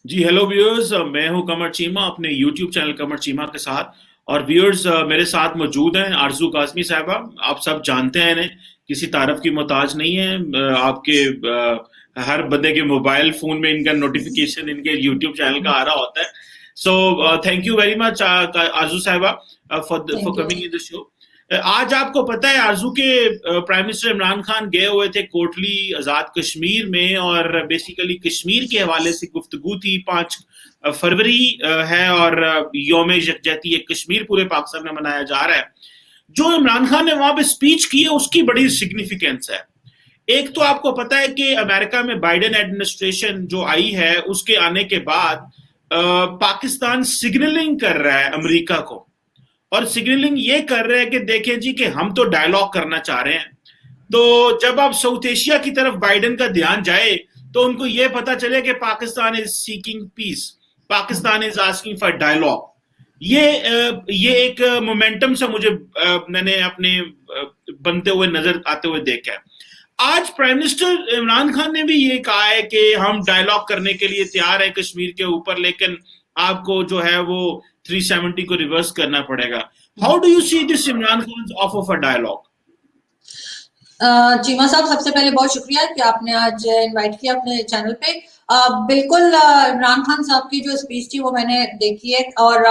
जी hello viewers, मैं हूं कमर चीमा अपने यूट्यूब चैनल कमर चीमा के साथ। और व्यूअर्स, मेरे साथ मौजूद हैं आरजू काजमी साहबा। आप सब जानते हैं इन्हें, किसी तारफ की मोहताज नहीं है। आपके हर बंदे के मोबाइल फोन में इनका नोटिफिकेशन इनके यूट्यूब चैनल का आ रहा होता है। So thank you very much आरजू साहबा for thank you. Coming in the show. आज आपको पता है आरजू के प्राइम मिनिस्टर इमरान खान गए हुए थे कोटली आजाद कश्मीर में, और बेसिकली कश्मीर के हवाले से गुफ्तगू थी। 5 फरवरी है और योम यकजहती कश्मीर पूरे पाकिस्तान में मनाया जा रहा है। जो इमरान खान ने वहां पे स्पीच की है उसकी बड़ी सिग्निफिकेंस है। एक तो आपको पता है कि अमेरिका में बाइडेन एडमिनिस्ट्रेशन जो आई है उसके आने के बाद पाकिस्तान सिग्नलिंग कर रहा है अमेरिका को, और सिग्नलिंग ये कर रहे हैं कि देखें जी कि हम तो डायलॉग करना चाह रहे हैं। तो जब आप साउथ एशिया की तरफ बाइडेन का ध्यान जाए तो उनको ये पता चले कि Pakistan is seeking peace, Pakistan is asking for dialogue. ये एक मोमेंटम सा मुझे मैंने अपने बनते हुए नजर आते हुए देखा है। आज प्राइम मिनिस्टर इमरान खान ने भी ये कहा है कि हम डायलॉग करने के लिए तैयार है कश्मीर के ऊपर, लेकिन आपको जो है वो 370 को रिवर्स करना पड़ेगा। How do you see this Imran Khan offer for dialogue? Cheema साहब, सबसे पहले बहुत शुक्रिया कि आपने आज इनवाइट किया अपने चैनल पे। बिल्कुल, इमरान खान साहब की जो स्पीच थी वो मैंने देखी है, और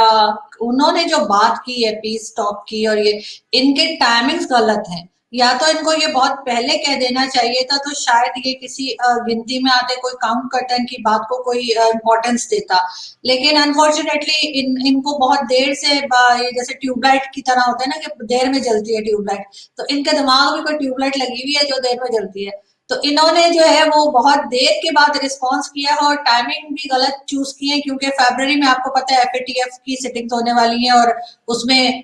उन्होंने जो बात की है पीस टॉक की, और ये इनके टाइमिंग्स गलत हैं। या तो इनको ये बहुत पहले कह देना चाहिए था, तो शायद ये किसी गिनती में आते, कोई काउंट करता, इनकी बात को कोई इम्पोर्टेंस देता। लेकिन अनफॉर्चुनेटली इनको बहुत देर से ये जैसे ट्यूबलाइट की तरह होता है ना, कि देर में जलती है ट्यूबलाइट, तो इनके दिमाग में कोई ट्यूबलाइट लगी हुई है जो देर में जलती है। तो इन्होंने जो है वो बहुत देर के बाद रिस्पांस किया है, और टाइमिंग भी गलत चूज की है, क्योंकि फरवरी में आपको पता है एफएटीएफ की सिटिंग्स होने वाली है, और उसमें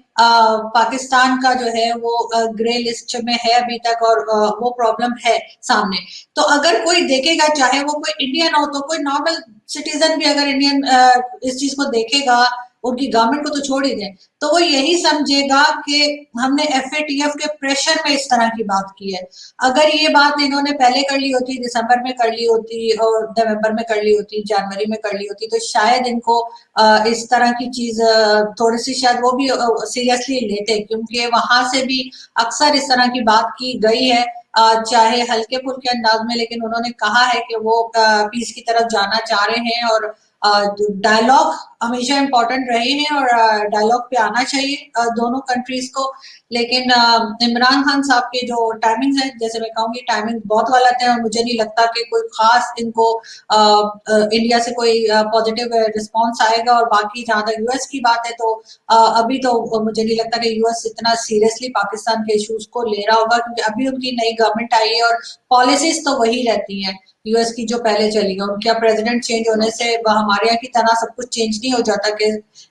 पाकिस्तान का जो है वो ग्रे लिस्ट में है अभी तक, और वो प्रॉब्लम है सामने। तो अगर कोई देखेगा, चाहे वो कोई इंडियन हो, तो कोई नॉर्मल सिटीजन भी अगर इंडियन इस चीज को देखेगा, उनकी गवर्नमेंट को तो छोड़ ही दें, तो वो यही समझेगा कि हमने एफएटीएफ के प्रेशर में इस तरह की बात की है। अगर ये बात इन्होंने पहले कर ली होती, दिसंबर में कर ली होती, और नवंबर में कर ली होती, जनवरी में कर ली होती, तो शायद इनको इस तरह की चीज थोड़ी सी शायद वो भी सीरियसली लेते, क्योंकि वहां से भी अक्सर इस तरह की बात की गई है, चाहे हल्के फुल्के अंदाज में, लेकिन उन्होंने कहा है कि वो पीस की तरफ जाना चाह रहे हैं, और डायलॉग हमेशा इम्पोर्टेंट रहे हैं, और डायलॉग पे आना चाहिए दोनों कंट्रीज को। लेकिन इमरान खान साहब के जो टाइमिंग है, जैसे मैं कहूंगी, टाइमिंग बहुत गलत है, और मुझे नहीं लगता कि कोई खास इनको इंडिया से कोई पॉजिटिव रिस्पॉन्स आएगा। और बाकी जहां तक यूएस की बात है, तो अभी तो मुझे नहीं लगता कि यूएस इतना सीरियसली पाकिस्तान के इश्यूज को ले रहा होगा, क्योंकि अभी उनकी नई गवर्नमेंट आई है, और पॉलिसीज तो वही रहती हैं यूएस की जो पहले चली है। उनका प्रेसिडेंट चेंज होने से हमारे यहाँ की तरह सब कुछ चेंज नहीं हो जाता कि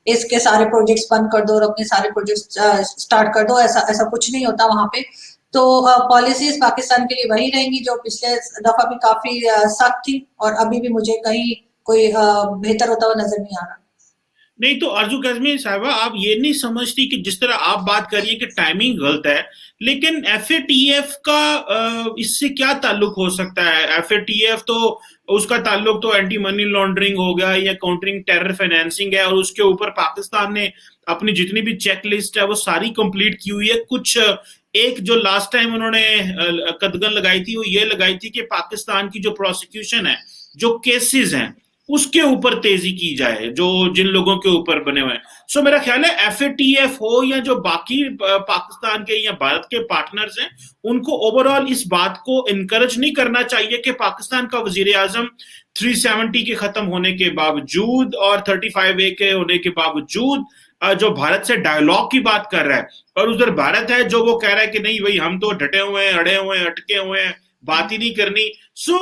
इसके सारे प्रोजेक्ट्स बंद कर दो और अपने सारे प्रोजेक्ट्स स्टार्ट कर दो, ऐसा ऐसा कुछ नहीं होता वहां पे। तो पॉलिसीज पाकिस्तान के लिए वही रहेंगी जो पिछले दफा भी काफी सख्त थी, और अभी भी मुझे कहीं कोई बेहतर होता हुआ नजर नहीं आ रहा। नहीं तो आरजू काजमी साहबा, आप ये नहीं समझती कि जिस तरह आप बात कर रही है कि टाइमिंग गलत है, लेकिन एफएटीएफ का इससे क्या ताल्लुक हो सकता है? एफएटीएफ तो उसका ताल्लुक तो एंटी मनी लॉन्ड्रिंग हो गया या काउंटरिंग टेरर फाइनेंसिंग है, और उसके ऊपर पाकिस्तान ने अपनी जितनी भी चेक लिस्ट है वो सारी कंप्लीट की हुई है। कुछ एक जो लास्ट टाइम उन्होंने कदगन लगाई थी वो ये लगाई थी कि पाकिस्तान की जो प्रोसिक्यूशन है, जो केसेस हैं, उसके ऊपर तेजी की जाए जो जिन लोगों के ऊपर बने हुए हैं। सो मेरा ख्याल है एफएटीएफ हो या जो बाकी पाकिस्तान के या भारत के पार्टनर्स हैं, उनको ओवरऑल इस बात को इनकरेज नहीं करना चाहिए कि पाकिस्तान का वजीर आजम 370 के खत्म होने के बावजूद और 35A के होने के बावजूद जो भारत से डायलॉग की बात कर रहा है, और उधर भारत है जो वो कह रहा है कि नहीं भाई हम तो डटे हुए हैं, अड़े हुए हैं, अटके हुए हैं, बात ही नहीं करनी। सो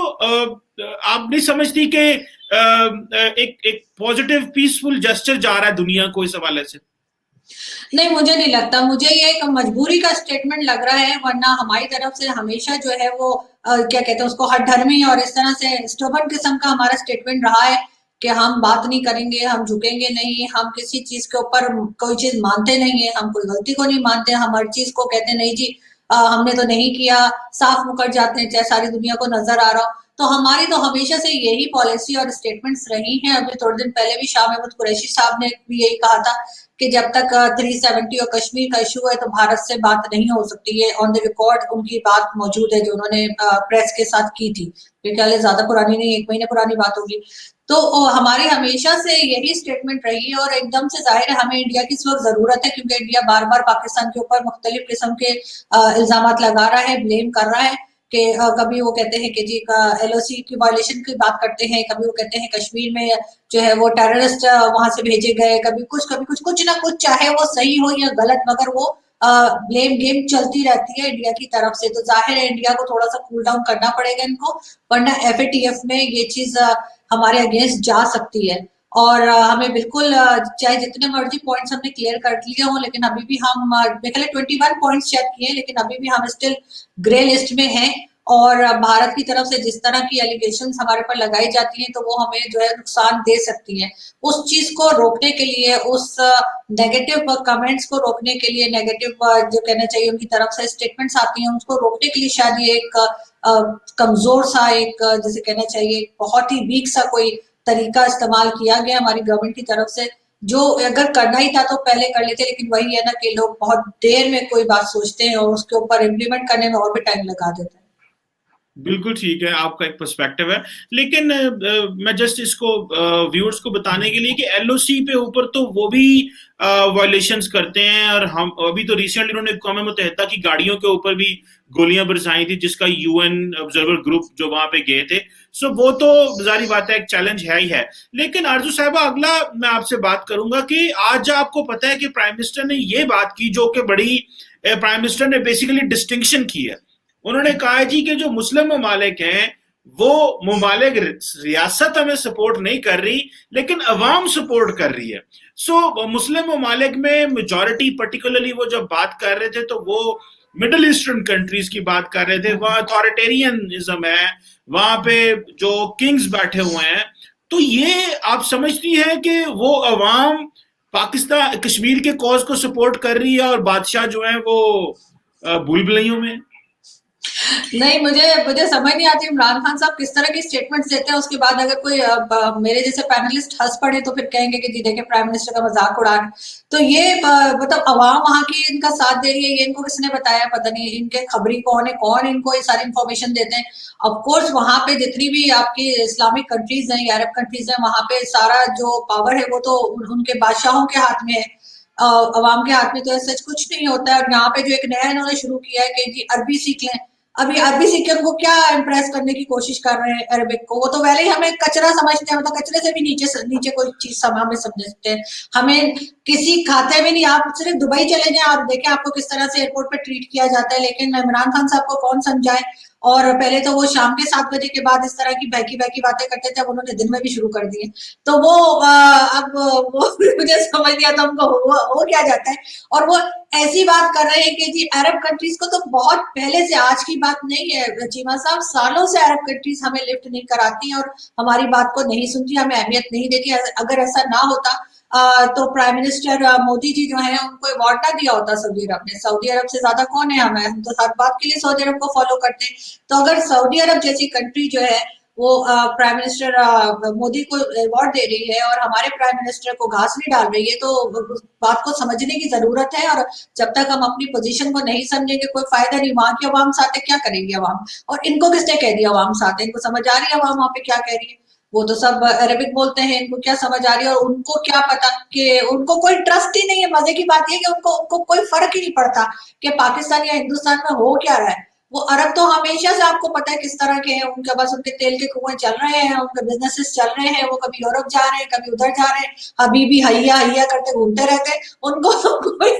आप नहीं समझती कि एक एक पॉजिटिव पीसफुल जेस्चर जा रहा है दुनिया को इस हवाले से? नहीं, मुझे नहीं लगता, मुझे ये एक मजबूरी का स्टेटमेंट लग रहा है, वरना हमारी तरफ से हमेशा जो है वो क्या कहते हैं उसको, हठधर्मी और इस तरह से स्टबर्न किस्म का हमारा स्टेटमेंट रहा है कि हम बात नहीं करेंगे, हम झुकेंगे नहीं, हम किसी चीज के ऊपर कोई चीज मानते नहीं है, हम कोई गलती को नहीं मानते, हम हर चीज को कहते नहीं जी हमने तो नहीं किया, साफ मुकर जाते हैं चाहे सारी दुनिया को नजर आ रहा हो। तो हमारी तो हमेशा से यही पॉलिसी और स्टेटमेंट्स रही हैं। अभी थोड़े दिन पहले भी शाह महमूद कुरैशी साहब ने भी यही कहा था कि जब तक 370 और कश्मीर का इशू है तो भारत से बात नहीं हो सकती है। ऑन द रिकॉर्ड उनकी बात मौजूद है जो उन्होंने प्रेस के साथ की थी, मेरे ख्याल ज्यादा पुरानी नहीं, 1 महीने पुरानी बात होगी। तो हमारी हमेशा से यही स्टेटमेंट रही है और एकदम से जाहिर है हमें इंडिया की इस वक्त जरूरत है, क्योंकि इंडिया बार बार पाकिस्तान के ऊपर मुख्तलिफ किस्म के इल्जामात लगा रहा है, ब्लेम कर रहा है कि कभी वो कहते हैं कि जी LOC की वायलेशन की बात करते हैं, कभी वो कहते हैं कश्मीर में जो है वो टेररिस्ट वहां से भेजे गए, कभी कुछ कुछ ना कुछ, चाहे वो सही हो या गलत, मगर वो ब्लेम गेम चलती रहती है इंडिया की तरफ से। तो जाहिर है इंडिया को थोड़ा सा कूल डाउन करना पड़ेगा इनको, वरना FATF में ये चीज हमारे अगेंस्ट जा सकती है। और हमें बिल्कुल चाहे जितने मर्जी पॉइंट्स हमने क्लियर कर लिए हों, लेकिन अभी भी हम मेरे 21 पॉइंट्स चेक किए, लेकिन अभी भी हम स्टिल ग्रे लिस्ट में हैं। और भारत की तरफ से जिस तरह की एलिगेशंस हमारे पर लगाई जाती हैं तो वो हमें जो है नुकसान दे सकती हैं। उस चीज को रोकने के लिए, उस नेगेटिव कमेंट्स को रोकने के लिए, नेगेटिव जो कहना चाहिए उनकी तरफ से स्टेटमेंट्स आती हैं उसको रोकने के लिए शायद ये एक कमजोर सा, एक जैसे कहना चाहिए बहुत ही वीक सा कोई तरीका इस्तेमाल किया गया हमारी गवर्नमेंट की तरफ से, जो अगर करना ही था तो पहले कर लेते। लेकिन वही है ना कि लोग बहुत देर में कोई बात सोचते हैं और उसके ऊपर इम्प्लीमेंट करने में और भी टाइम लगा देते हैं। बिल्कुल ठीक है, आपका एक पर्सपेक्टिव है, लेकिन मैं जस्ट इसको व्यूअर्स को बताने के लिए कि LOC पे ऊपर तो वो भी वायलेशंस करते हैं, और हम अभी तो रिसेंटली उन्होंने कौम मुत्तहिदा की गाड़ियों के ऊपर भी गोलियां बरसाई थी, जिसका UN ऑब्जर्वर ग्रुप जो वहां पे गए थे। सो वो तो जारी बात है, एक चैलेंज है ही है। लेकिन आरजू साहबा, अगला मैं आपसे बात करूंगा कि आज आपको पता है कि प्राइम मिनिस्टर ने ये बात की जो कि बड़ी, प्राइम मिनिस्टर ने बेसिकली डिस्टिंक्शन की है। उन्होंने कहा जी कि जो मुस्लिम ममालिक हैं वो ममालिक रियासत हमें सपोर्ट नहीं कर रही, लेकिन अवाम सपोर्ट कर रही है। सो मुस्लिम ममालिक में मेजॉरिटी, पर्टिकुलरली वो जब बात कर रहे थे तो वो मिडल ईस्टर्न कंट्रीज की बात कर रहे थे, वहां अथॉरिटेरियनिज्म है, वहां पे जो किंग्स बैठे हुए हैं। तो ये आप समझती हैं कि वो अवाम पाकिस्तान कश्मीर के कॉज को सपोर्ट कर रही है और बादशाह जो है वो भूल भुलैयों में? नहीं, मुझे समझ नहीं आती इमरान खान साहब किस तरह की स्टेटमेंट्स देते हैं, उसके बाद अगर कोई मेरे जैसे पैनलिस्ट हंस पड़े तो फिर कहेंगे कि जी देखें प्राइम मिनिस्टर का मजाक उड़ा रहे। तो ये मतलब अवाम वहां की इनका साथ दे रही है, ये इनको किसने बताया? पता नहीं इनके खबरी कौन है, कौन इनको ये सारी इंफॉर्मेशन देते हैं। ऑफ कोर्स वहां पे जितनी भी आपकी इस्लामिक कंट्रीज हैं, अरब कंट्रीज हैं, वहां पे सारा जो पावर है वो तो उनके बादशाहों के हाथ में है, अवाम के हाथ में तो सच कुछ नहीं होता है। और यहाँ पे जो एक नया इन्होंने शुरू किया है कि जी अरबी सीख लें, अभी अरबी सीख के उनको क्या इम्प्रेस करने की कोशिश कर रहे हैं अरबिक को? वो तो पहले ही हमें कचरा समझते हैं, मतलब कचरे से भी नीचे नीचे कोई चीज हमें समझते हैं, हमें किसी खाते में नहीं। आप सिर्फ दुबई चले जाएं, आप देखें आपको किस तरह से एयरपोर्ट पे ट्रीट किया जाता है, लेकिन इमरान खान साहब को कौन समझाए? और पहले तो वो शाम के 7 बजे के बाद इस तरह की बहकी बहकी बातें करते थे, अब उन्होंने दिन में भी शुरू कर दी है। तो वो अब वो मुझे समझ नहीं आता उनको हो क्या जाता है। और वो ऐसी बात कर रहे हैं कि जी अरब कंट्रीज को तो बहुत पहले से, आज की बात नहीं है चीमा साहब, सालों से अरब कंट्रीज हमें लिफ्ट नहीं कराती और हमारी बात को नहीं सुनती, हमें अहमियत नहीं देती। अगर ऐसा ना होता तो प्राइम मिनिस्टर मोदी जी जो है उनको अवार्ड ना दिया होता सऊदी अरब ने। सऊदी अरब से ज्यादा कौन है हमें? हम तो हर बात के लिए सऊदी अरब को फॉलो करते हैं। तो अगर सऊदी अरब जैसी कंट्री जो है वो प्राइम मिनिस्टर मोदी को अवार्ड दे रही है और हमारे प्राइम मिनिस्टर को घास नहीं डाल रही है, तो बात को समझने की जरूरत है। और जब तक हम अपनी पोजीशन को नहीं समझेंगे कोई फायदा नहीं। वहां की अवाम साथ है, क्या करेंगे अवाम? और इनको किसने कह दिया अवाम साथ है? इनको समझ आ रही है अवाम वहां पे क्या कह रही है? वो तो सब अरेबिक बोलते हैं, इनको क्या समझ आ रही है? और उनको क्या पता कि उनको कोई ट्रस्ट ही नहीं है। मजे की बात यह कि उनको कोई फर्क ही नहीं पड़ता कि पाकिस्तान या हिंदुस्तान में हो क्या रहा है। वो अरब तो हमेशा से आपको पता है किस तरह के हैं, उनके पास उनके तेल के कुएं चल रहे हैं, उनके बिजनेसेस चल रहे हैं, वो कभी यूरोप जा रहे हैं, कभी उधर जा रहे हैं, अभी भी हैया हैया करते घूमते रहते हैं। उनको तो कोई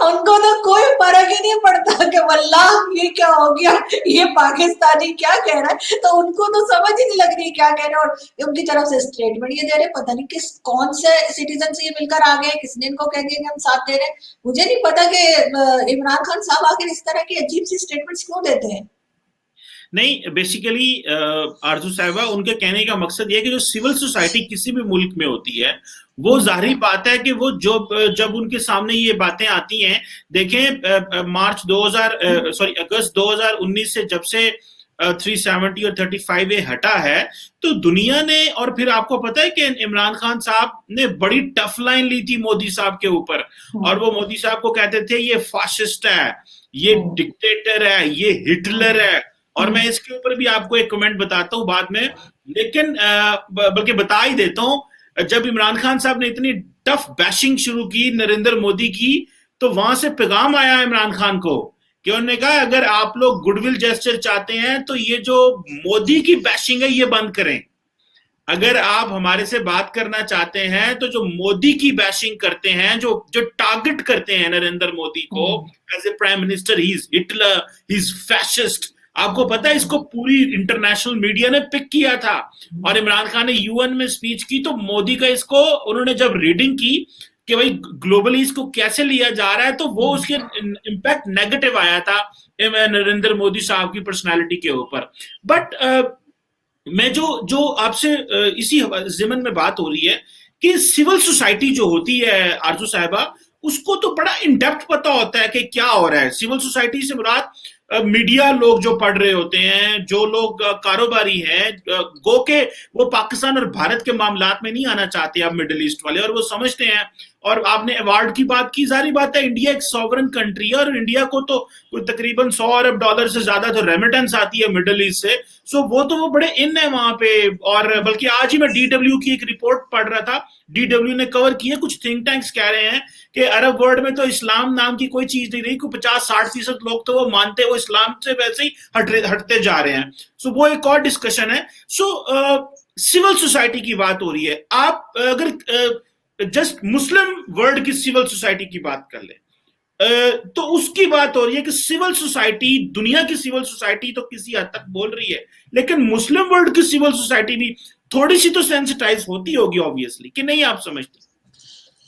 उनको तो कोई फर्क ही नहीं पड़ता कि वल्लाह ये क्या हो गया, ये पाकिस्तानी क्या कह रहा है। तो उनको तो समझ ही नहीं लग रही क्या कह रहे हैं। और उनकी तरफ से स्टेटमेंट ये दे रहे, पता नहीं किस कौन से सिटीजन से ये मिलकर आ गए, किसने इनको कह दिया कि हम साथ दे रहे हैं। मुझे नहीं पता कि इमरान खान साहब आखिर इस तरह की अजीब सी स्टेटमेंट्स क्यों देते हैं। नहीं, बेसिकली आरजू साहिबा, उनके कहने का मकसद ये है कि जो सिविल सोसाइटी किसी भी मुल्क में होती है, वो जाहिर बात है कि वो जब उनके सामने ये बातें आती हैं, देखें अगस्त 2019 से जब से 370 और 35A हटा है, तो दुनिया ने, और फिर आपको पता है कि इमरान खान साहब ने बड़ी टफ लाइन ली थी मोदी साहब के ऊपर, और वो मोदी साहब को कहते थे ये फाशिस्ट है, ये डिक्टेटर है, ये हिटलर है। और मैं इसके ऊपर भी आपको एक कमेंट बताता हूँ बाद में, लेकिन बल्कि बता ही देता हूँ, जब इमरान खान साहब ने इतनी टफ बैशिंग शुरू की नरेंद्र मोदी की, तो वहां से पैगाम आया इमरान खान को कि उन्होंने कहा अगर आप लोग गुडविल जेस्चर चाहते हैं तो ये जो मोदी की बैशिंग है ये बंद करें। अगर आप हमारे से बात करना चाहते हैं तो जो मोदी की बैशिंग करते हैं, जो जो टारगेट करते हैं नरेंद्र मोदी को as a prime minister, he is Hitler, he is fascist. आपको पता है इसको पूरी इंटरनेशनल मीडिया ने पिक किया था, और इमरान खान ने यूएन में स्पीच की तो मोदी का इसको उन्होंने जब रीडिंग की कि भाई ग्लोबली इसको कैसे लिया जा रहा है, तो वो उसके इम्पैक्ट नेगेटिव आया था नरेंद्र मोदी साहब की पर्सनालिटी के ऊपर। बट मैं जो जो आपसे इसी जिमन में बात हो रही है कि सिविल सोसाइटी जो होती है आरजू साहिबा, उसको तो बड़ा इन डेप्थ पता होता है कि क्या हो रहा है। सिविल सोसाइटी से मुराद मीडिया लोग जो पढ़ रहे होते हैं, जो लोग कारोबारी हैं, गो के वो पाकिस्तान और भारत के मामलात में नहीं आना चाहते अब मिडिल ईस्ट वाले, और वो समझते हैं। और आपने अवार्ड की बात की, सारी बात है इंडिया एक सॉवरन कंट्री है, और इंडिया को तो तकरीबन $100 अरब से ज्यादा तो रेमिटेंस आती है मिडिल ईस्ट से। सो वो बड़े इन है वहां पे। और बल्कि आज ही मैं डीडब्ल्यू की एक रिपोर्ट पढ़ रहा था, डीडब्ल्यू ने कवर की है, कुछ थिंक टैंक्स कह रहे हैं कि अरब वर्ल्ड में तो इस्लाम नाम की कोई चीज नहीं रही, कोई 50-60% लोग तो वो मानते, वो इस्लाम से वैसे ही हटते जा रहे हैं। सो वो एक और डिस्कशन है। सो सिविल सोसाइटी की बात हो रही है, आप अगर जस्ट मुस्लिम वर्ल्ड की सिविल सोसाइटी की बात कर ले, तो उसकी बात हो रही है कि सिविल सोसाइटी, दुनिया की सिविल सोसाइटी तो किसी हद तक बोल रही है, लेकिन मुस्लिम वर्ल्ड की सिविल सोसाइटी भी थोड़ी सी तो सेंसिटाइज होती होगी ऑब्वियसली, कि नहीं आप समझते?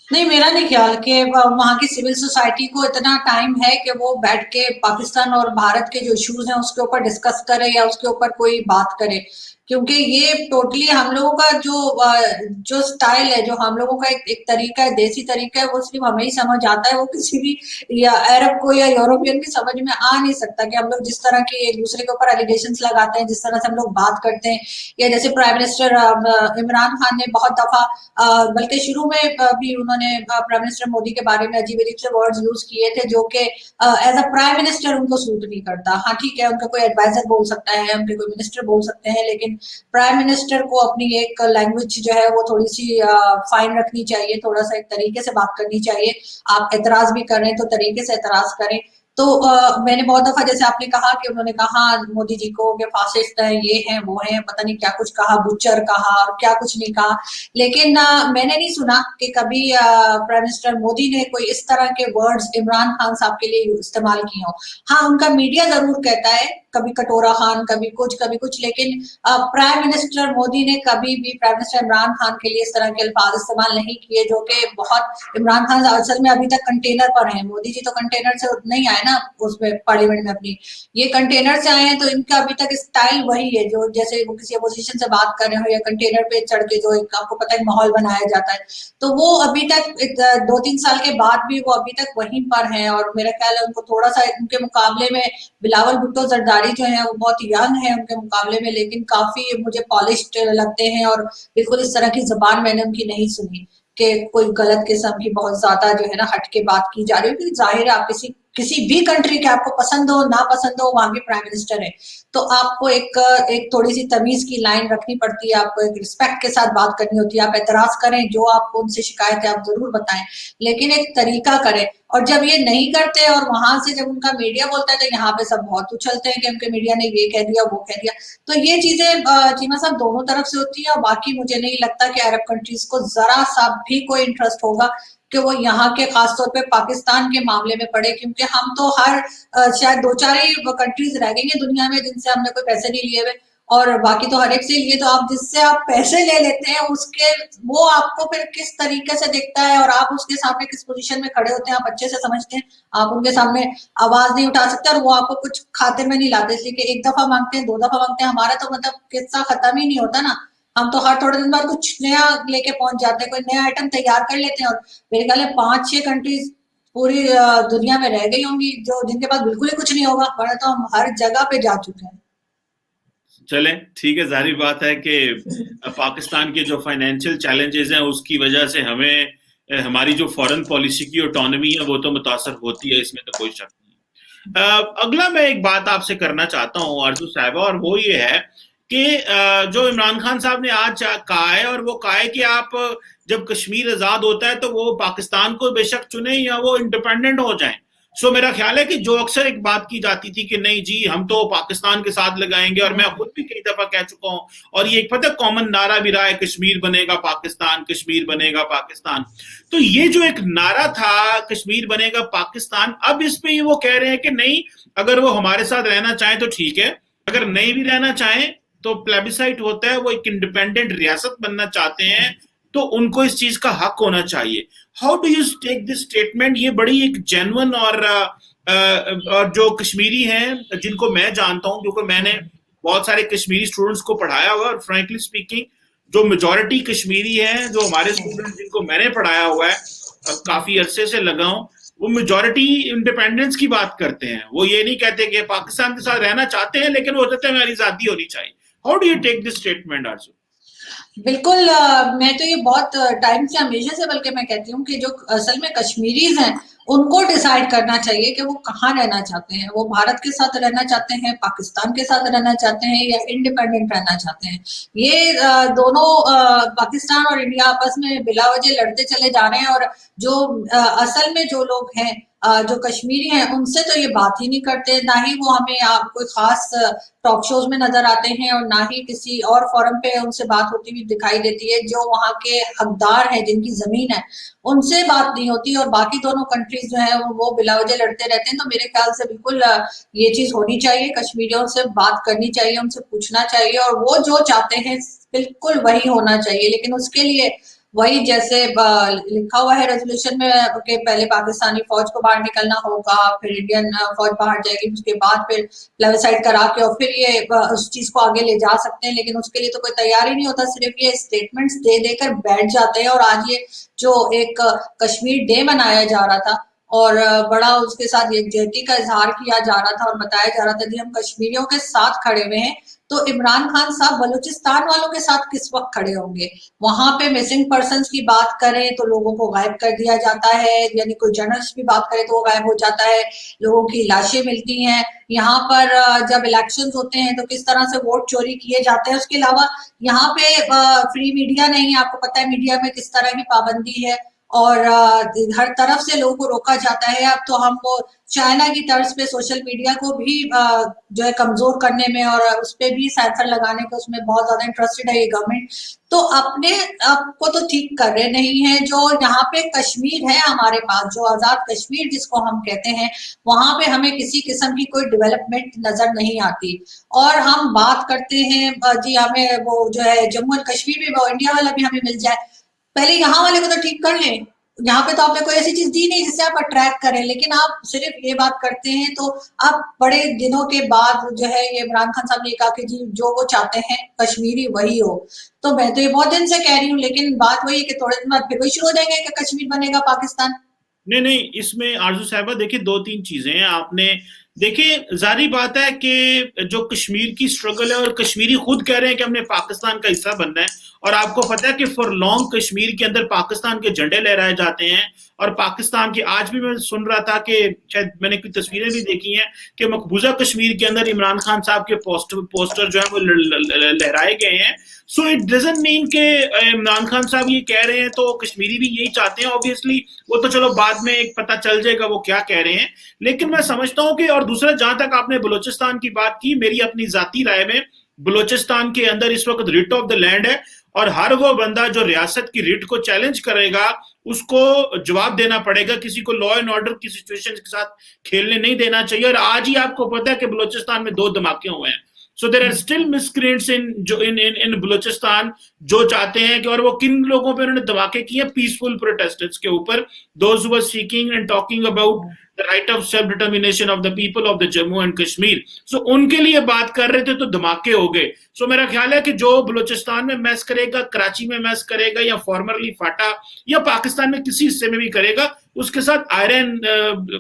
नहीं, मेरा नहीं ख्याल कि वहाँ की सिविल सोसाइटी को इतना टाइम है कि वो बैठ के पाकिस्तान और भारत के जो इश्यूज हैं उसके ऊपर डिस्कस करे या उसके ऊपर कोई बात करे, क्योंकि ये टोटली हम लोगों का जो स्टाइल है, जो हम लोगों का एक तरीका है, देसी तरीका है, वो सिर्फ हमें ही समझ आता है। वो किसी भी या अरब को या यूरोपियन की समझ में आ नहीं सकता कि हम लोग जिस तरह के एक दूसरे के ऊपर एलिगेशंस लगाते हैं, जिस तरह से हम लोग बात करते हैं, या जैसे प्राइम मिनिस्टर इमरान खान ने बहुत दफा, बल्कि शुरू में भी उन्होंने प्राइम मिनिस्टर मोदी के बारे में अजीब अजीब से वर्ड्स यूज किए थे जो कि एज अ प्राइम मिनिस्टर उनको सूट नहीं करता। हाँ ठीक है, उनका कोई एडवाइजर बोल सकता है, उनके कोई मिनिस्टर बोल सकते हैं, लेकिन प्राइम मिनिस्टर को अपनी एक लैंग्वेज जो है वो थोड़ी सी फाइन रखनी चाहिए, थोड़ा सा एक तरीके से बात करनी चाहिए। आप एतराज भी करें तो तरीके से एतराज करें। तो मैंने बहुत दफा, जैसे आपने कहा कि उन्होंने कहा मोदी जी को कि फासिस्ट है, ये है वो है, पता नहीं क्या कुछ कहा, बुचर कहा और क्या कुछ नहीं कहा, लेकिन मैंने नहीं सुना कि कभी प्राइम मिनिस्टर मोदी ने कोई इस तरह के वर्ड्स इमरान खान साहब के लिए इस्तेमाल किए हो। हाँ, उनका मीडिया जरूर कहता है कभी कटोरा खान, कभी कुछ, लेकिन प्राइम मिनिस्टर मोदी ने कभी भी प्राइम मिनिस्टर इमरान खान के लिए इस तरह के अल्फाज इस्तेमाल नहीं किए, जो कि बहुत, इमरान खान असल में अभी तक कंटेनर पर हैं। मोदी जी तो कंटेनर से नहीं आए ना उसमें पार्लियामेंट में अपनी, ये कंटेनर से आए हैं, तो इनका अभी तक स्टाइल वही है, जो जैसे वो किसी अपोजिशन से बात कर रहे हो या कंटेनर पे चढ़ के जो एक आपको पता है माहौल बनाया जाता है, तो वो अभी तक 2-3 साल के बाद भी वो अभी तक वहीं पर हैं। और मेरा ख्याल है उनको थोड़ा सा उनके मुकाबले में बिलावल भुट्टो जरदारी जो है वो बहुत यंग है उनके मुकाबले में, लेकिन काफी मुझे पॉलिश्ड लगते हैं, और बिल्कुल इस तरह की जबान मैंने उनकी नहीं सुनी कि कोई गलत किस्म की बहुत ज्यादा जो है ना हट के बात की जा रही है। क्योंकि जाहिर है आप किसी भी कंट्री के, आपको पसंद हो ना पसंद हो, वहां के प्राइम मिनिस्टर है, तो आपको एक थोड़ी सी तमीज की लाइन रखनी पड़ती है, आपको एक रिस्पेक्ट के साथ बात करनी होती है। आप एतराज करें, जो आपको उनसे शिकायत है आप जरूर बताएं, लेकिन एक तरीका करें। और जब ये नहीं करते और वहां से जब उनका मीडिया बोलता है तो यहाँ पे सब बहुत उछलते हैं कि उनके मीडिया ने ये कह दिया वो कह दिया। तो ये चीजें चीमा साहब दोनों तरफ से होती है, और बाकी मुझे नहीं लगता कि अरब कंट्रीज को जरा सा भी कोई इंटरेस्ट होगा कि वो यहाँ के, खासतौर पे पाकिस्तान के मामले में पड़े, क्योंकि हम तो शायद 2-4 ही कंट्रीज रह गई है दुनिया में जिनसे हमने कोई पैसे नहीं लिए हुए, और बाकी तो हर एक से लिए। तो आप जिससे आप पैसे ले लेते हैं उसके, वो आपको फिर किस तरीके से देखता है और आप उसके सामने किस पोजीशन में खड़े होते हैं आप अच्छे से समझते हैं। आप उनके सामने आवाज नहीं उठा सकते, और वो आपको कुछ खाते में नहीं लाते, इसलिए कि 1 दफा मांगते हैं, 2 दफा मांगते हैं। हमारा तो मतलब किस्सा खत्म ही नहीं होता ना, हम तो हर थोड़े दिन बाद कुछ नया लेके पहुंच जाते हैं, कोई नया आइटम तैयार कर लेते हैं। और मेरे ख्याल है 5-6 कंट्रीज पूरी दुनिया में रह गई होंगी जो जिनके पास बिल्कुल ही कुछ नहीं होगा, वरना तो हम हर जगह पे जा चुके हैं। चले ठीक है, जाहिर बात है कि पाकिस्तान के जो फाइनेंशियल चैलेंजेस हैं उसकी वजह से हमें हमारी जो फॉरेन पॉलिसी की ऑटोनॉमी है वो तो मुतासर होती है, इसमें तो कोई शक नहीं। अगला मैं एक बात आपसे करना चाहता हूँ आरजू साहिबा, और वो ये है कि जो इमरान खान साहब ने आज कहा है, और वो कहा है कि आप जब कश्मीर आजाद होता है तो वो पाकिस्तान को बेशक चुने या वो इंडिपेंडेंट हो जाएं। सो मेरा ख्याल है कि जो अक्सर एक बात की जाती थी कि नहीं जी हम तो पाकिस्तान के साथ लगाएंगे, और मैं खुद भी कई दफा कह चुका हूं, और ये एक पता कॉमन नारा भी रहा है, कश्मीर बनेगा पाकिस्तान, कश्मीर बनेगा पाकिस्तान। तो ये जो एक नारा था कश्मीर बनेगा पाकिस्तान, अब इस पे ये वो कह रहे हैं कि नहीं, अगर वो हमारे साथ रहना चाहें तो ठीक है, अगर नहीं भी रहना चाहें तो प्लेबिसाइट होता है, वो एक इंडिपेंडेंट रियासत बनना चाहते हैं तो उनको इस चीज का हक होना चाहिए। How do you take this statement? ये बड़ी एक जेन्युइन और जो कश्मीरी हैं जिनको मैं जानता हूं, क्योंकि मैंने बहुत सारे कश्मीरी स्टूडेंट्स को पढ़ाया हुआ, और फ्रैंकली स्पीकिंग जो मेजोरिटी कश्मीरी हैं, जो हमारे स्टूडेंट्स जिनको मैंने पढ़ाया हुआ है, काफी अरसे से लगा हूं, वो मेजोरिटी इंडिपेंडेंस की बात करते हैं। वो ये नहीं कहते कि पाकिस्तान के साथ रहना चाहते हैं, लेकिन वो कहते हैं हमारी आजादी होनी चाहिए। How do you take this statement Arzoo? बिल्कुल मैं तो ये बहुत टाइम से हमेशा से बल्कि मैं कहती हूँ कि जो असल में कश्मीरीज हैं उनको डिसाइड करना चाहिए कि वो कहाँ रहना चाहते हैं। वो भारत के साथ रहना चाहते हैं, पाकिस्तान के साथ रहना चाहते हैं, या इंडिपेंडेंट रहना चाहते हैं। ये दोनों पाकिस्तान और इंडिया आपस में बिला वजह लड़ते चले जा रहे हैं। और जो असल में जो लोग हैं जो कश्मीरी हैं उनसे तो ये बात ही नहीं करते, ना ही वो हमें कोई खास टॉक शोज में नजर आते हैं, और ना ही किसी और फोरम पे उनसे बात होती हुई दिखाई देती है। जो वहाँ के हकदार हैं, जिनकी जमीन है, उनसे बात नहीं होती, और बाकी दोनों कंट्रीज जो है वो बिला वजह लड़ते रहते हैं। तो मेरे ख्याल से बिल्कुल ये चीज होनी चाहिए, कश्मीरियों से बात करनी चाहिए, उनसे पूछना चाहिए, और वो जो चाहते हैं बिल्कुल वही होना चाहिए। लेकिन उसके लिए वही जैसे लिखा हुआ है रेजोल्यूशन में कि पहले पाकिस्तानी फौज को बाहर निकलना होगा, फिर इंडियन फौज बाहर जाएगी, उसके बाद फिर प्लेबिसाइड करा के और फिर ये उस चीज को आगे ले जा सकते हैं। लेकिन उसके लिए तो कोई तैयार ही नहीं होता, सिर्फ ये स्टेटमेंट्स दे देकर बैठ जाते हैं। और आज ये जो एक कश्मीर डे मनाया जा रहा था और बड़ा उसके साथ यकजहती का इजहार किया जा रहा था और बताया जा रहा था कि हम कश्मीरियों के साथ खड़े हुए हैं, तो इमरान खान साहब बलूचिस्तान वालों के साथ किस वक्त खड़े होंगे? वहां पे मिसिंग पर्सन्स की बात करें तो लोगों को गायब कर दिया जाता है, यानी कोई जर्नलिस्ट भी बात करे तो वो गायब हो जाता है, लोगों की लाशें मिलती हैं। यहाँ पर जब इलेक्शन होते हैं तो किस तरह से वोट चोरी किए जाते हैं। उसके अलावा यहाँ पे फ्री मीडिया नहीं, आपको पता है मीडिया में किस तरह की पाबंदी है, और हर तरफ से लोगों को रोका जाता है। अब तो हम वो चाइना की तर्ज पे सोशल मीडिया को भी जो है कमजोर करने में और उस पर भी सेंसर लगाने के उसमें बहुत ज्यादा इंटरेस्टेड है ये गवर्नमेंट। तो अपने आपको तो ठीक कर रहे नहीं है। जो यहाँ पे कश्मीर है हमारे पास, जो आजाद कश्मीर जिसको हम कहते हैं, वहां पे हमें किसी किस्म की कोई डेवलपमेंट नजर नहीं आती। और हम बात करते हैं जी हमें वो जो है जम्मू एंड कश्मीर में वो इंडिया वाला भी हमें मिल जाए, पहले यहाँ वाले को तो ठीक कर लें। यहाँ पे तो आपने कोई ऐसी चीज दी नहीं जिससे आप अट्रैक्ट करें, लेकिन आप सिर्फ ये बात करते हैं। तो अब बड़े दिनों के बाद जो है ये इमरान खान साहब ने कहा कि जी जो वो चाहते हैं कश्मीरी वही हो। तो मैं तो ये बहुत दिन से कह रही हूँ, लेकिन बात वही है कि थोड़े दिन बाद फिर वही शुरू हो जाएंगे कि कश्मीर बनेगा पाकिस्तान। नहीं नहीं, इसमें आरजू साहबा देखिए दो तीन चीजें हैं। आपने देखिए जारी बात है कि जो कश्मीर की स्ट्रगल है, और कश्मीरी खुद कह रहे हैं कि हमने पाकिस्तान का हिस्सा बनना है, और आपको पता है कि फॉर लॉन्ग कश्मीर के अंदर पाकिस्तान के झंडे लहराए जाते हैं। और पाकिस्तान की आज भी मैं सुन रहा था कि शायद मैंने कुछ तस्वीरें भी देखी हैं कि मकबूजा कश्मीर के अंदर इमरान खान साहब के पोस्टर जो है वो लहराए गए हैं। सो इट डजंट मीन के इमरान खान साहब ये कह रहे हैं तो कश्मीरी भी यही चाहते हैं। ऑब्वियसली वो तो चलो बाद में एक पता चल जाएगा वो क्या कह रहे हैं, लेकिन मैं समझता हूं कि, और दूसरा जहां तक आपने बलूचिस्तान की बात की, मेरी अपनी जाती राय में बलूचिस्तान के अंदर इस वक्त रिट ऑफ द लैंड है, और हर वो बंदा जो रियासत की रिट को चैलेंज करेगा उसको जवाब देना पड़ेगा। किसी को लॉ एंड ऑर्डर की सिचुएशन के साथ खेलने नहीं देना चाहिए। और आज ही आपको पता है कि बलूचिस्तान में 2 धमाके हुए हैं। सो देर आर स्टिल मिसक्रिएंट्स इन बलूचिस्तान जो चाहते हैं कि, और वो किन लोगों पे उन्होंने धमाके किए, पीसफुल प्रोटेस्टर्स के ऊपर, those who were seeking and talking about the right of self determination of the people of the Jammu and Kashmir. So उनके लिए बात कर रहे थे तो धमाके हो गए। सो मेरा ख्याल है कि जो बलूचिस्तान में मैस करेगा, कराची में मैस करेगा, या फॉर्मरली फाटा, या पाकिस्तान में किसी हिस्से में भी करेगा, उसके साथ आयरन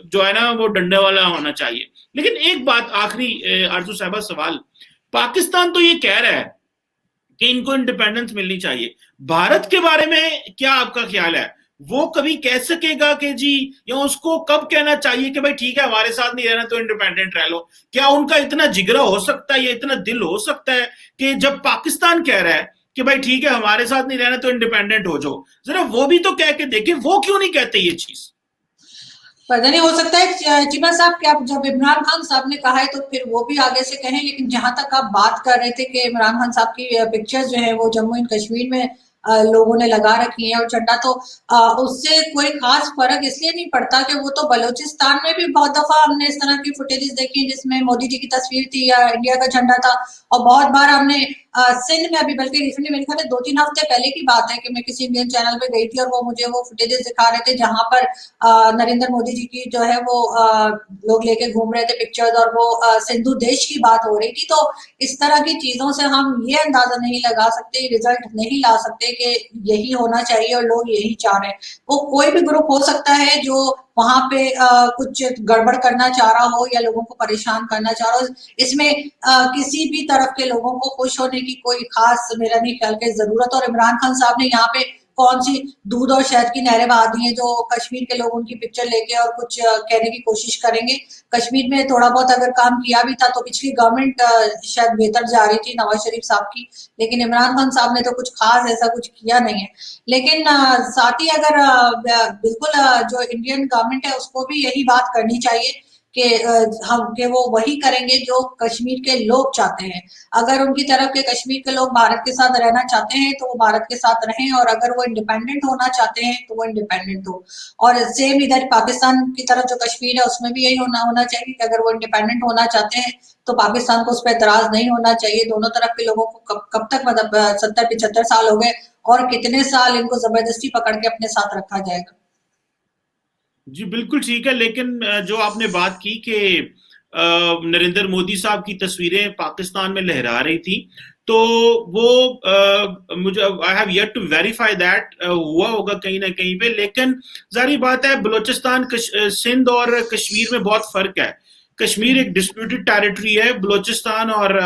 जो है ना वो डंडे वाला होना चाहिए। लेकिन एक बात आखिरी आरजू साहबा सवाल, पाकिस्तान तो ये कह रहा है कि इनको इंडिपेंडेंस मिलनी चाहिए। भारत के बारे में क्या आपका ख्याल है? वो कभी कह सकेगा कि जी, या उसको कब कहना चाहिए कि भाई ठीक है हमारे साथ नहीं रहना तो इंडिपेंडेंट रह लो? क्या उनका इतना जिगरा हो सकता है या इतना दिल हो सकता है कि जब पाकिस्तान कह रहा है कि भाई ठीक है हमारे साथ नहीं रहना तो इंडिपेंडेंट हो जाओ, जरा वो भी तो कह के देखे, वो क्यों नहीं कहते ये चीज? पता नहीं, हो सकता है चीमा साहब कि आप जब इमरान खान साहब ने कहा है तो फिर वो भी आगे से कहें, लेकिन जहां तक आप बात कर रहे थे कि इमरान खान साहब की पिक्चर्स जो है वो जम्मू एंड कश्मीर में लोगों ने लगा रखी है और झंडा, तो उससे कोई खास फर्क इसलिए नहीं पड़ता कि वो तो बलूचिस्तान में भी बहुत दफा हमने इस तरह की फुटेजेस देखी हैं जिसमें मोदी जी की तस्वीर थी या इंडिया का झंडा था, और बहुत बार हमने सिंध में अभी, बल्कि रिसेंटली मेरे ख्याल 2-3 हफ्ते पहले की बात है कि मैं किसी इंडियन चैनल पे गई थी और वो मुझे वो फुटेजेस दिखा रहे थे जहां पर नरेंद्र मोदी जी की जो है वो लोग लेके घूम रहे थे पिक्चर्स, और वो सिंधु देश की बात हो रही थी। तो इस तरह की चीजों से हम ये अंदाजा नहीं लगा सकते, रिजल्ट नहीं ला सकते कि यही होना चाहिए और लोग यही चाह रहे हैं। वो कोई भी ग्रुप हो सकता है जो वहां पे कुछ गड़बड़ करना चाह रहा हो या लोगों को परेशान करना चाह रहा हो। इसमें किसी भी तरफ के लोगों को खुश होने की कोई खास मेरा नहीं ख्याल की जरूरत। और इमरान खान साहब ने यहाँ पे कौन सी दूध और शहद की नहरें बहा दी हैं जो कश्मीर के लोग उनकी पिक्चर लेके और कुछ कहने की कोशिश करेंगे। कश्मीर में थोड़ा बहुत अगर काम किया भी था तो पिछली गवर्नमेंट शायद बेहतर जा रही थी नवाज शरीफ साहब की, लेकिन इमरान खान साहब ने तो कुछ खास ऐसा कुछ किया नहीं है। लेकिन साथ ही अगर बिल्कुल जो इंडियन गवर्नमेंट है उसको भी यही बात करनी चाहिए कि वो वही करेंगे जो कश्मीर के लोग चाहते हैं। अगर उनकी तरफ के कश्मीर के लोग भारत के साथ रहना चाहते हैं तो वो भारत के साथ रहें, और अगर वो इंडिपेंडेंट होना चाहते हैं तो वो इंडिपेंडेंट हो। और सेम इधर पाकिस्तान की तरफ जो कश्मीर है उसमें भी यही होना चाहिए कि अगर वो इंडिपेंडेंट होना चाहते हैं तो पाकिस्तान को उस पर एतराज नहीं होना चाहिए। दोनों तरफ के लोगों को कब तक, मतलब 70-75 साल हो गए और कितने साल इनको जबरदस्ती पकड़ के अपने साथ रखा जाएगा। जी बिल्कुल ठीक है, लेकिन जो आपने बात की कि नरेंद्र मोदी साहब की तस्वीरें पाकिस्तान में लहरा रही थी, तो वो मुझे I have yet to verify that हुआ होगा कहीं ना कहीं पे, लेकिन जारी बात है बलूचिस्तान सिंध और कश्मीर में बहुत फर्क है। कश्मीर एक डिस्प्यूटेड टेरिटरी है, बलूचिस्तान और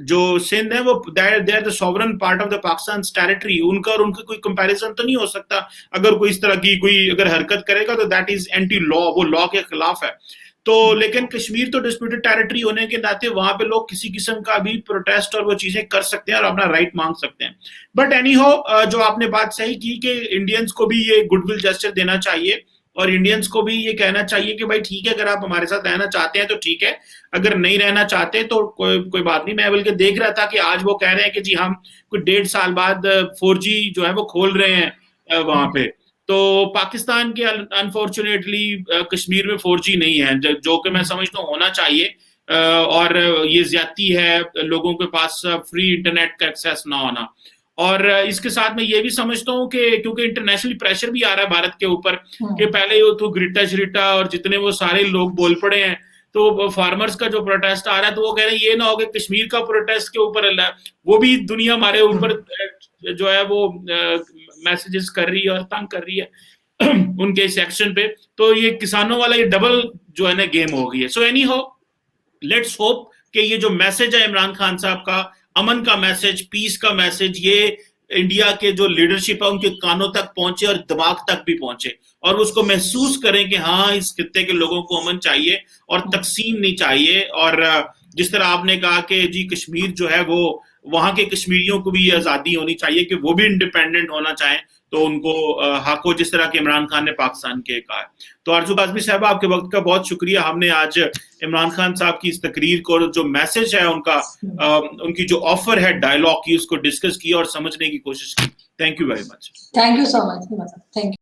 जो सिंध है वो they are the sovereign part of the Pakistan territory. उनका और उनका कोई कंपैरिजन तो नहीं हो सकता। अगर कोई इस तरह की कोई अगर हरकत करेगा तो दैट इज एंटी लॉ, वो लॉ के खिलाफ है। तो लेकिन कश्मीर तो डिस्प्यूटेड टेरिटरी होने के नाते वहां पे लोग किसी किस्म का भी प्रोटेस्ट और वो चीजें कर सकते हैं और अपना राइट मांग सकते हैं। बट एनी हो, जो आपने बात सही की कि इंडियंस को भी ये गुडविल जेस्चर देना चाहिए और इंडियंस को भी ये कहना चाहिए कि भाई ठीक है अगर आप हमारे साथ रहना चाहते हैं तो ठीक है, अगर नहीं रहना चाहते तो कोई बात नहीं। मैं बल्कि देख रहा था कि आज वो कह रहे हैं कि जी हम कुछ 1.5 साल बाद 4G जो है वो खोल रहे हैं वहां पे। तो पाकिस्तान के अनफॉर्चुनेटली कश्मीर में 4G नहीं है, जो कि मैं समझता हूँ होना चाहिए। और ये ज्यादती है लोगों के पास फ्री इंटरनेट का एक्सेस ना होना। और इसके साथ मैं ये भी समझता हूँ कि क्योंकि इंटरनेशनल प्रेशर भी आ रहा है भारत के ऊपर कि पहले वो तो ग्रिटा श्रिटा और जितने वो सारे लोग बोल पड़े हैं, तो फार्मर्स का जो प्रोटेस्ट आ रहा है तो वो कह रहे हैं ये ना हो कि कश्मीर का प्रोटेस्ट के ऊपर वो भी दुनिया हमारे ऊपर जो है वो मैसेजेस कर रही है और तंग कर रही है उनके इस एक्शन पे। तो ये किसानों वाला ये डबल जो है ना गेम हो गई है। सो एनी हो, लेट्स होप कि ये जो मैसेज है इमरान खान साहब का, अमन का मैसेज, पीस का मैसेज, ये इंडिया के जो लीडरशिप है उनके कानों तक पहुंचे और दिमाग तक भी पहुंचे और उसको महसूस करें कि हाँ इस खित्ते के लोगों को अमन चाहिए और तकसीम नहीं चाहिए। और जिस तरह आपने कहा कि जी कश्मीर जो है वो वहां के कश्मीरियों को भी आजादी होनी चाहिए कि वो भी इंडिपेंडेंट होना चाहें तो उनको हक हो, जिस तरह के इमरान खान ने पाकिस्तान के कहा। तो आरजू काज़मी साहब आपके वक्त का बहुत शुक्रिया। हमने आज इमरान खान साहब की इस तकरीर को, जो मैसेज है उनका, उनकी जो ऑफर है डायलॉग की, उसको डिस्कस किया और समझने की कोशिश की। Thank you very much. Thank you so much. Thank you.